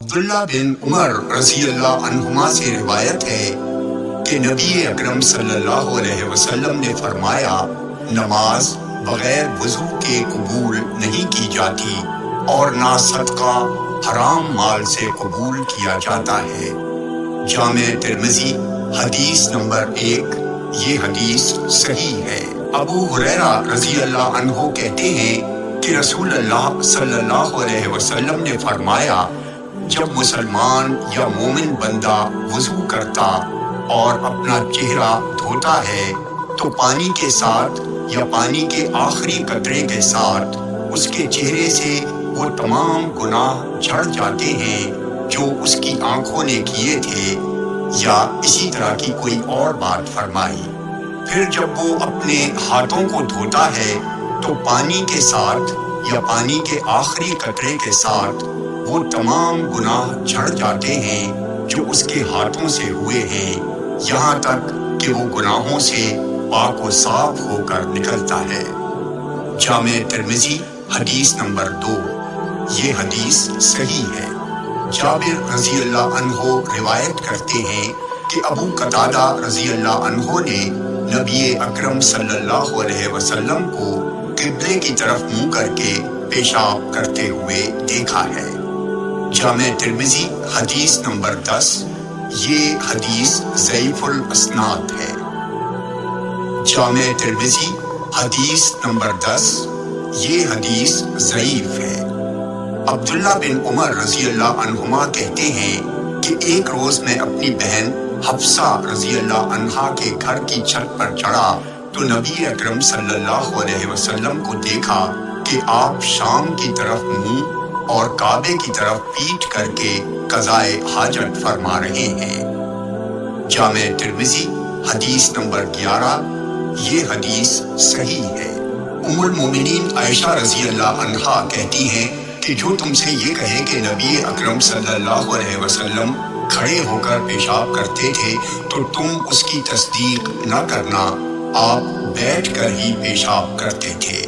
عبداللہ بن عمر رضی اللہ عنہما سے روایت ہے کہ نبی اکرم صلی اللہ علیہ وسلم نے فرمایا، نماز بغیر وضو کے قبول نہیں کی جاتی اور نہ صدقہ حرام مال سے قبول کیا جاتا ہے۔ جامع ترمذی حدیث نمبر 1۔ یہ حدیث صحیح ہے۔ ابو ہریرہ رضی اللہ عنہ کہتے ہیں کہ رسول اللہ صلی اللہ علیہ وسلم نے فرمایا، جب مسلمان یا مومن بندہ وضو کرتا اور اپنا چہرہ دھوتا ہے تو پانی کے ساتھ یا پانی کے آخری قطرے کے ساتھ اس کے چہرے سے وہ تمام گناہ جھڑ جاتے ہیں جو اس کی آنکھوں نے کیے تھے، یا اسی طرح کی کوئی اور بات فرمائی۔ پھر جب وہ اپنے ہاتھوں کو دھوتا ہے تو پانی کے ساتھ یا پانی کے آخری قطرے کے ساتھ وہ تمام گناہ جھڑ جاتے ہیں جو اس کے ہاتھوں سے ہوئے ہیں، یہاں تک کہ وہ گناہوں سے پاک و صاف ہو کر نکلتا ہے۔ جامع ترمذی حدیث نمبر 2۔ یہ حدیث صحیح ہے۔ جابر رضی اللہ عنہ روایت کرتے ہیں کہ ابو قتادہ رضی اللہ عنہ نے نبی اکرم صلی اللہ علیہ وسلم کو قبلے کی طرف منہ کر کے پیشاب کرتے ہوئے دیکھا ہے۔ جامع ترمذی حدیث نمبر 10۔ یہ حدیث ضعیف الاسناد ہے۔ جامع ترمذی حدیث نمبر 10۔ یہ حدیث ضعیف ہے۔ عبداللہ بن عمر رضی اللہ عنہما کہتے ہیں کہ ایک روز میں اپنی بہن حفصہ رضی اللہ عنہا کے گھر کی چھت پر چڑھا تو نبی اکرم صلی اللہ علیہ وسلم کو دیکھا کہ آپ شام کی طرف منہ اور کعبے کی طرف پیٹھ کر کے قضائے حاجت فرما رہے ہیں۔ جامع ترمذی حدیث نمبر 11۔ یہ حدیث صحیح ہے۔ ام المومنین عائشہ رضی اللہ عنہا کہتی ہیں کہ جو تم سے یہ کہے کہ نبی اکرم صلی اللہ علیہ وسلم کھڑے ہو کر پیشاب کرتے تھے تو تم اس کی تصدیق نہ کرنا، آپ بیٹھ کر ہی پیشاب کرتے تھے۔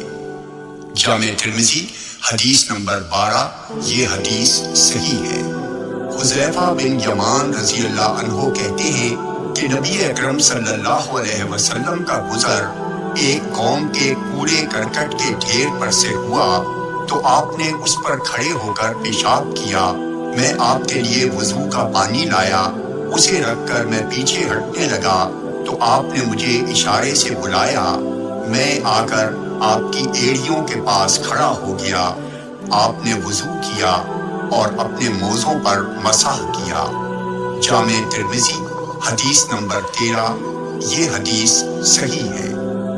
جامع ترمذی حدیث نمبر 12۔ یہ حدیث صحیح ہے۔ حذیفہ بن یمان رضی اللہ عنہ کہتے ہیں کہ نبی اکرم صلی اللہ علیہ وسلم کا گزر ایک قوم کے کوڑے کرکٹ کے ڈھیر پر سے ہوا تو آپ نے اس پر کھڑے ہو کر پیشاب کیا۔ میں آپ کے لیے وضو کا پانی لایا، اسے رکھ کر میں پیچھے ہٹنے لگا تو آپ نے مجھے اشارے سے بلایا، میں آ کر آپ کی ایڑیوں کے پاس کھڑا ہو گیا۔ آپ نے وضو کیا اور اپنے موزوں پر مسح کیا۔ جامع ترمذی حدیث نمبر 13۔ یہ حدیث صحیح ہے۔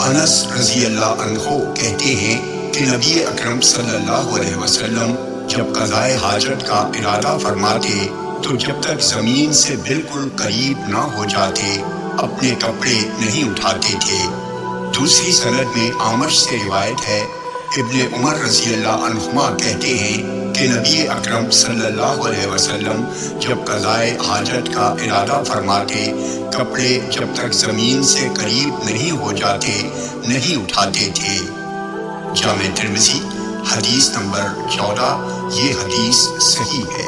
انس رضی اللہ عنہ کہتے ہیں کہ نبی اکرم صلی اللہ علیہ وسلم جب قضائے حاجت کا ارادہ فرماتے تو جب تک زمین سے بالکل قریب نہ ہو جاتے اپنے کپڑے نہیں اٹھاتے تھے۔ دوسری سند میں اعمش سے روایت ہے، ابن عمر رضی اللہ عنہما کہتے ہیں کہ نبی اکرم صلی اللہ علیہ وسلم جب قضائے حاجت کا ارادہ فرماتے کپڑے جب تک زمین سے قریب نہیں ہو جاتے نہیں اٹھاتے تھے۔ جامع ترمذی حدیث نمبر 14۔ یہ حدیث صحیح ہے۔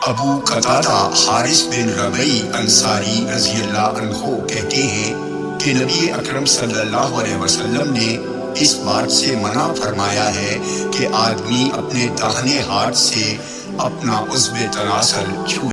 ابو قتادہ حارث بن ربیع انصاری رضی اللہ عنہ کہتے ہیں کہ نبی اکرم صلی اللہ علیہ وسلم نے اس بات سے منع فرمایا ہے کہ آدمی اپنے داہنے ہاتھ سے اپنا عضو تناسل چھوئے۔